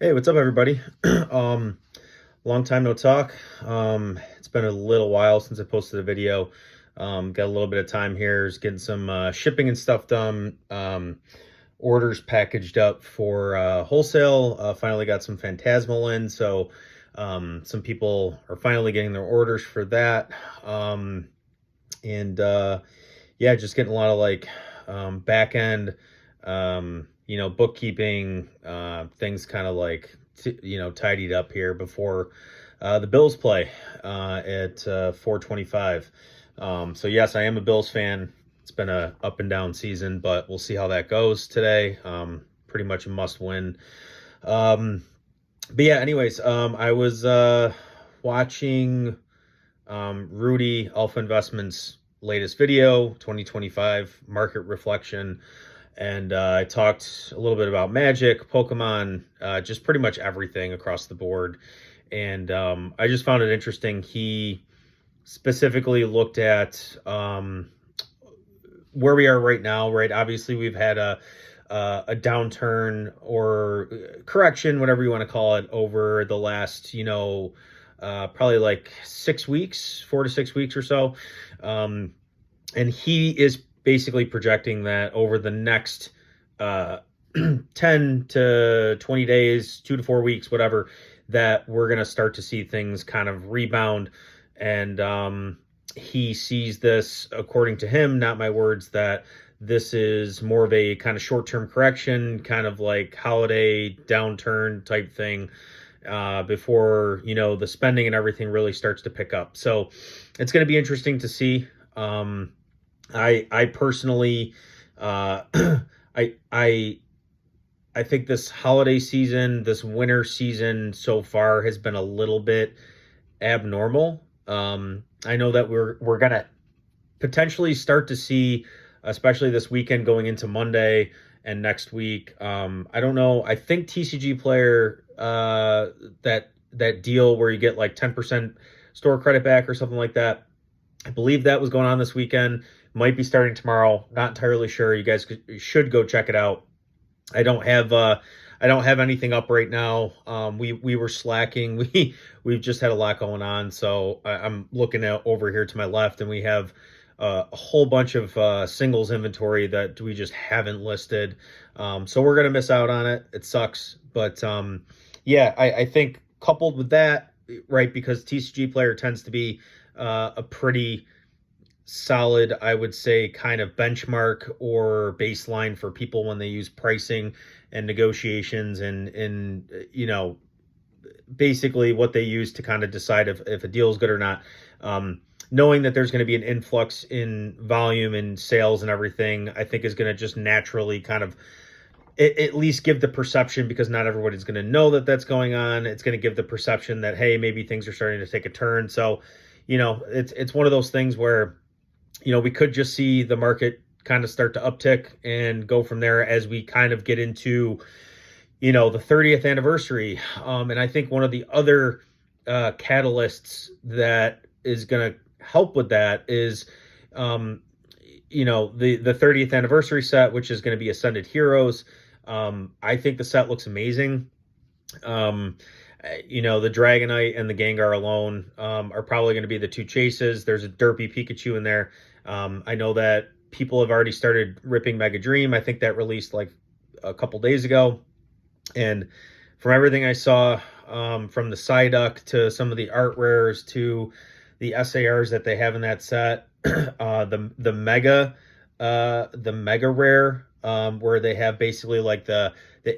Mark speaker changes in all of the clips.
Speaker 1: Hey, what's up, everybody? um, Long time no talk. It's been a little while since I posted a video. Got a little bit of time here, just getting some shipping and stuff done. Orders packaged up for wholesale. Finally got some Phantasmal in, so some people are finally getting their orders for that. And Yeah, just getting a lot of like back end, bookkeeping things kind of like tidied up here before the Bills play at 4:25. So yes, I am a Bills fan. It's been a up and down season, but we'll see how that goes today. Pretty much a must win. Um, but yeah, anyways, I was watching Rudy Alpha Investments latest video, 2025 market reflection. And I talked a little bit about Magic, Pokemon, just pretty much everything across the board. And I just found it interesting. He specifically looked at where we are right now, right? Obviously, we've had a downturn or correction, whatever you want to call it, over the last, probably like 6 weeks, 4 to 6 weeks or so. And he is basically projecting that over the next uh, 10 to 20 days, 2 to 4 weeks, whatever, that we're going to start to see things kind of rebound. And he sees this, according to him, not my words, that this is more of a kind of short-term correction, kind of like holiday downturn type thing, before the spending and everything really starts to pick up. So it's going to be interesting to see. I personally, uh, I I I think this holiday season, this winter season so far has been a little bit abnormal. I know that we're gonna potentially start to see, especially this weekend going into Monday and next week. I don't know. I think TCG player, that deal where you get like 10% store credit back or something like that. I believe that was going on this weekend. Might be starting tomorrow. Not entirely sure. You guys should go check it out. I don't have I don't have anything up right now. We were slacking. We've just had a lot going on. So I'm looking out over here to my left, and we have a whole bunch of singles inventory that we just haven't listed. So we're gonna miss out on it. It sucks, but yeah, I think coupled with that, right, because TCG player tends to be a pretty solid, I would say, kind of benchmark or baseline for people when they use pricing and negotiations and basically what they use to kind of decide if a deal is good or not. Knowing that there's going to be an influx in volume and sales and everything, I think is going to just naturally kind of at least give the perception, because not everybody's going to know that that's going on. It's going to give the perception that, hey, maybe things are starting to take a turn. So, it's one of those things where we could just see the market kind of start to uptick and go from there as we kind of get into, the 30th anniversary. And I think one of the other catalysts that is going to help with that is, the 30th anniversary set, which is going to be Ascended Heroes. I think the set looks amazing. Um, the Dragonite and the Gengar alone are probably going to be the two chases. There's a derpy Pikachu in there. I know that people have already started ripping Mega Dream. I think that released like a couple days ago. And from everything I saw, from the Psyduck to some of the art rares to the SARs that they have in that set, the mega rare, where they have basically like the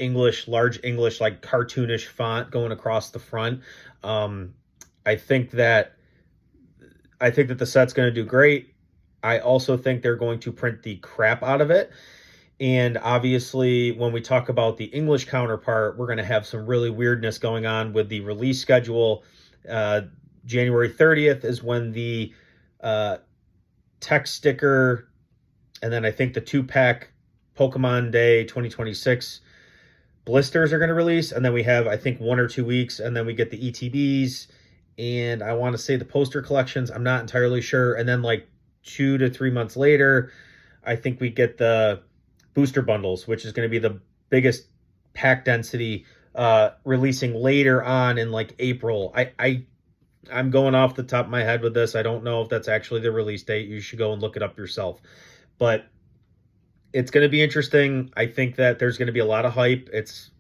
Speaker 1: English, large English, like cartoonish font going across the front. Um, I think that the set's going to do great. I also think they're going to print the crap out of it. And obviously, when we talk about the English counterpart, we're going to have some really weirdness going on with the release schedule. January 30th is when the text sticker, and then I think the 2-pack Pokemon Day 2026 blisters are going to release. And then we have, I think, 1 or 2 weeks, and then we get the ETBs. And I want to say the poster collections. I'm not entirely sure. And then like 2 to 3 months later, I think we get the booster bundles, which is going to be the biggest pack density releasing later on in like April. I'm going off the top of my head with this. I don't know if that's actually the release date. You should go and look it up yourself. But it's going to be interesting. I think that there's going to be a lot of hype. It's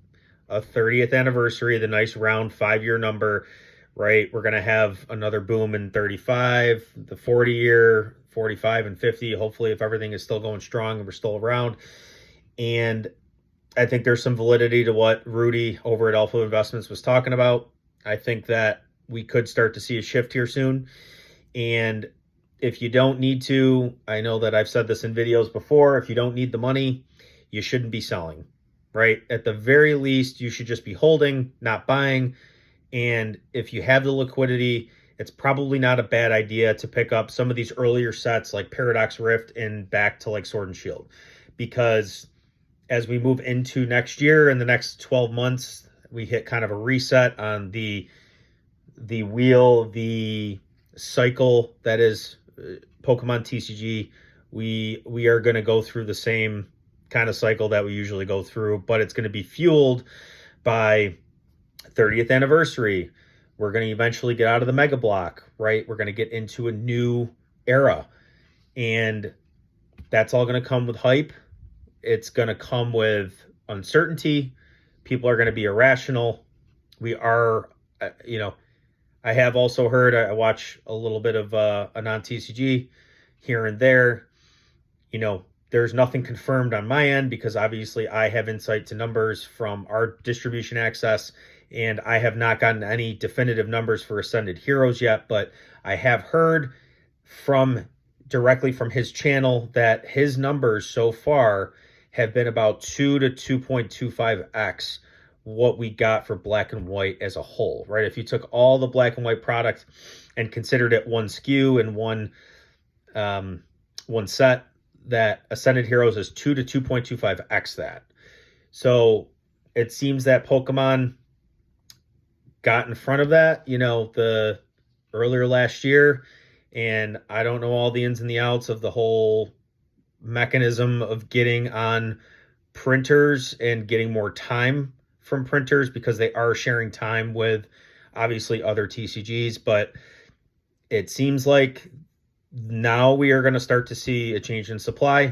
Speaker 1: a 30th anniversary, the nice round 5-year number, right? We're going to have another boom in 35, the 40 year, 45 and 50, hopefully, if everything is still going strong and we're still around. And I think there's some validity to what Rudy over at Alpha Investments was talking about. I think that we could start to see a shift here soon. And if you don't need to, I know that I've said this in videos before, if you don't need the money, you shouldn't be selling, right? At the very least, you should just be holding, not buying. And if you have the liquidity, it's probably not a bad idea to pick up some of these earlier sets like Paradox Rift and back to like Sword and Shield. Because as we move into next year, in the next 12 months, we hit kind of a reset on the wheel, the cycle that is Pokemon TCG. We are going to go through the same kind of cycle that we usually go through, but it's going to be fueled by 30th anniversary. We're going to eventually get out of the Mega Block, right? We're going to get into a new era, and that's all going to come with hype. It's going to come with uncertainty. People are going to be irrational. We are, I have also heard, I watch a little bit of a non-TCG here and there. There's nothing confirmed on my end because obviously I have insight to numbers from our distribution access, and I have not gotten any definitive numbers for Ascended Heroes yet, but I have heard directly from his channel that his numbers so far have been about 2 to 2.25x what we got for Black and White as a whole, right? If you took all the Black and White product and considered it one SKU and one set, that Ascended Heroes is 2 to 2.25x that. So it seems that Pokemon got in front of that, the earlier last year, and I don't know all the ins and the outs of the whole mechanism of getting on printers and getting more time from printers because they are sharing time with obviously other TCGs, but it seems like now we are going to start to see a change in supply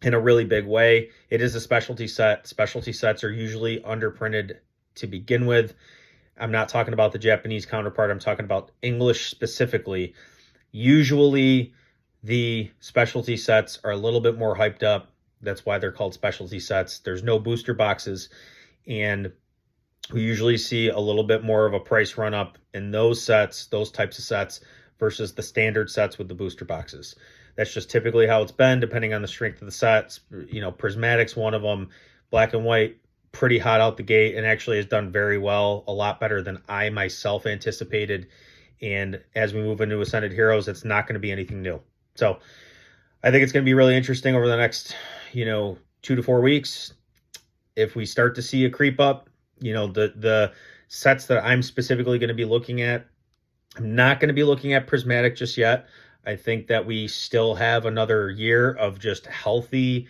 Speaker 1: in a really big way. It is a specialty set. Specialty sets are usually underprinted to begin with. I'm not talking about the Japanese counterpart. I'm talking about English specifically. Usually the specialty sets are a little bit more hyped up. That's why they're called specialty sets. There's no booster boxes, and we usually see a little bit more of a price run up in those sets, those types of sets, versus the standard sets with the booster boxes. That's just typically how it's been, depending on the strength of the sets. Prismatic's one of them. Black and White, pretty hot out the gate, and actually has done very well, a lot better than I myself anticipated. And as we move into Ascended Heroes, it's not going to be anything new. So I think it's going to be really interesting over the next, 2 to 4 weeks. If we start to see a creep up, the sets that I'm specifically going to be looking at, I'm not going to be looking at Prismatic just yet. I think that we still have another year of just healthy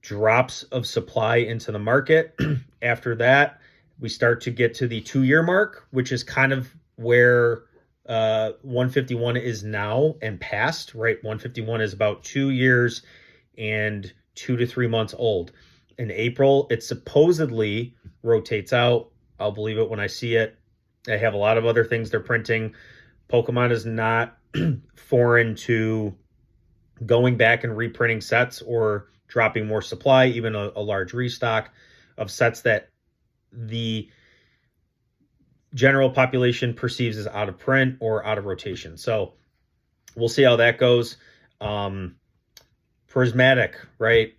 Speaker 1: drops of supply into the market. After that, we start to get to the 2-year mark, which is kind of where 151 is now and past, right? 151 is about 2 years and 2 to 3 months old. In April, it supposedly rotates out. I'll believe it when I see it. They have a lot of other things they're printing. Pokemon is not foreign to going back and reprinting sets or dropping more supply, even a large restock of sets that the general population perceives as out of print or out of rotation. So we'll see how that goes. Prismatic, right?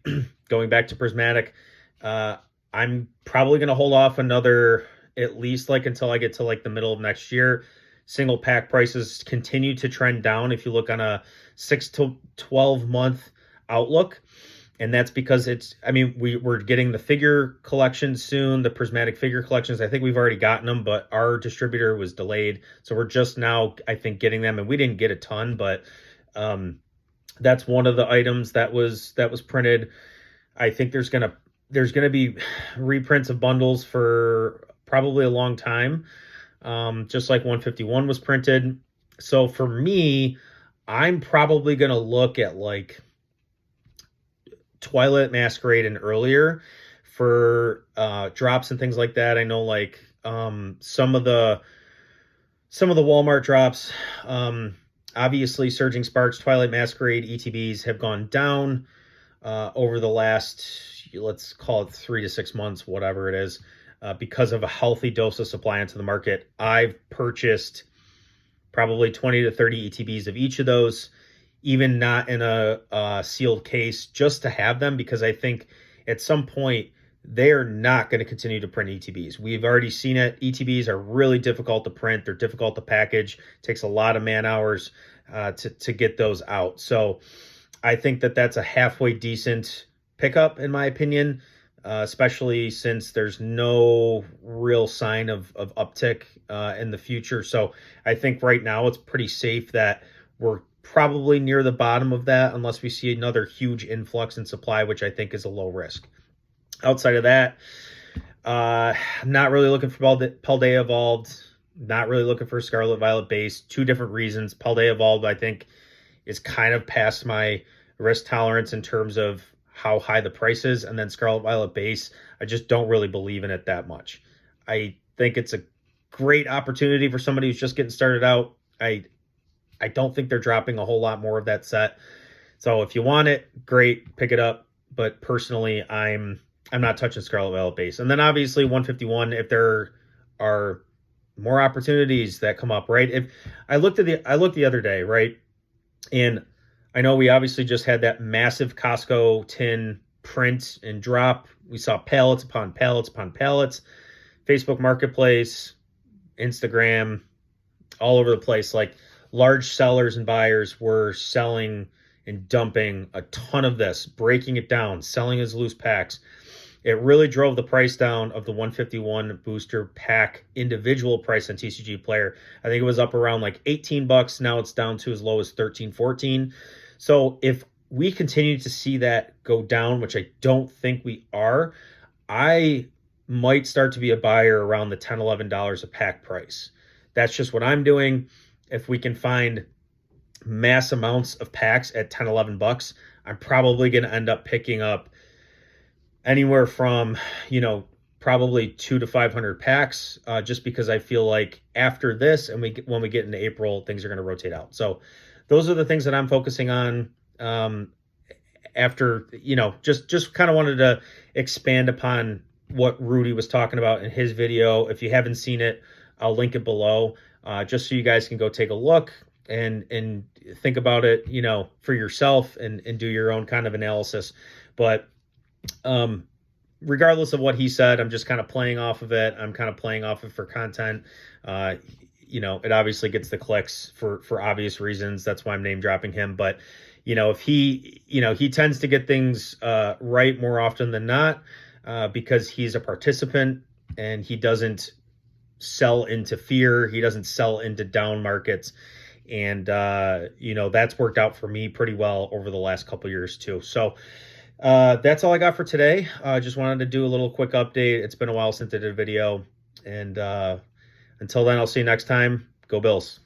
Speaker 1: Going back to Prismatic, I'm probably going to hold off another, at least until I get to the middle of next year. Single pack prices continue to trend down if you look on a 6 to 12 month outlook. And that's because we're getting the figure collections soon, the Prismatic figure collections. I think we've already gotten them, but our distributor was delayed. So we're just now, I think, getting them, and we didn't get a ton, but that's one of the items that was printed. I think there's going to there's going to be reprints of bundles for probably a long time, just like 151 was printed. So for me, I'm probably going to look at like Twilight Masquerade and earlier for drops and things like that. I know like some of the Walmart drops, obviously Surging Sparks, Twilight Masquerade, ETBs have gone down over the last, let's call it 3 to 6 months, whatever it is, because of a healthy dose of supply into the market. I've purchased probably 20 to 30 ETBs of each of those, even not in a sealed case, just to have them, because I think at some point they are not going to continue to print ETBs. We've already seen it. ETBs are really difficult to print. They're difficult to package. It takes a lot of man hours to get those out. So I think that that's a halfway decent pickup, in my opinion, especially since there's no real sign of uptick in the future. So I think right now it's pretty safe that we're probably near the bottom of that unless we see another huge influx in supply, which I think is a low risk. Outside of that, I'm not really looking for Paldea Evolved, not really looking for Scarlet Violet base. Two different reasons. Paldea Evolved, I think, is kind of past my risk tolerance in terms of how high the price is. And then Scarlet Violet base, I just don't really believe in it that much. I think it's a great opportunity for somebody who's just getting started out. I don't think they're dropping a whole lot more of that set. So if you want it, great, pick it up. But personally, I'm not touching Scarlet Violet base. And then obviously 151, if there are more opportunities that come up, right? If I looked the other day, right? And I know we obviously just had that massive Costco tin print and drop. We saw pallets upon pallets upon pallets, Facebook Marketplace, Instagram, all over the place. Like large sellers and buyers were selling and dumping a ton of this, breaking it down, selling as loose packs. It really drove the price down of the 151 booster pack individual price on TCG Player. I think it was up around like $18. Now it's down to as low as 13, 14. So if we continue to see that go down, which I don't think we are, I might start to be a buyer around the $10, $11 a pack price. That's just what I'm doing. If we can find mass amounts of packs at 10, $11, I'm probably going to end up picking up anywhere from, probably 200 to 500 packs, just because I feel like after this and when we get into April, things are going to rotate out. So those are the things that I'm focusing on. After, just kind of wanted to expand upon what Rudy was talking about in his video. If you haven't seen it, I'll link it below, just so you guys can go take a look and think about it, for yourself and do your own kind of analysis. But regardless of what he said, I'm just kind of playing off of it. I'm kind of playing off of it for content. It obviously gets the clicks for obvious reasons. That's why I'm name dropping him. But, if he tends to get things right more often than not, because he's a participant and he doesn't sell into fear. He doesn't sell into down markets. And, that's worked out for me pretty well over the last couple of years too. So, that's all I got for today. Just wanted to do a little quick update. It's been a while since I did a video. And until then, I'll see you next time. Go Bills.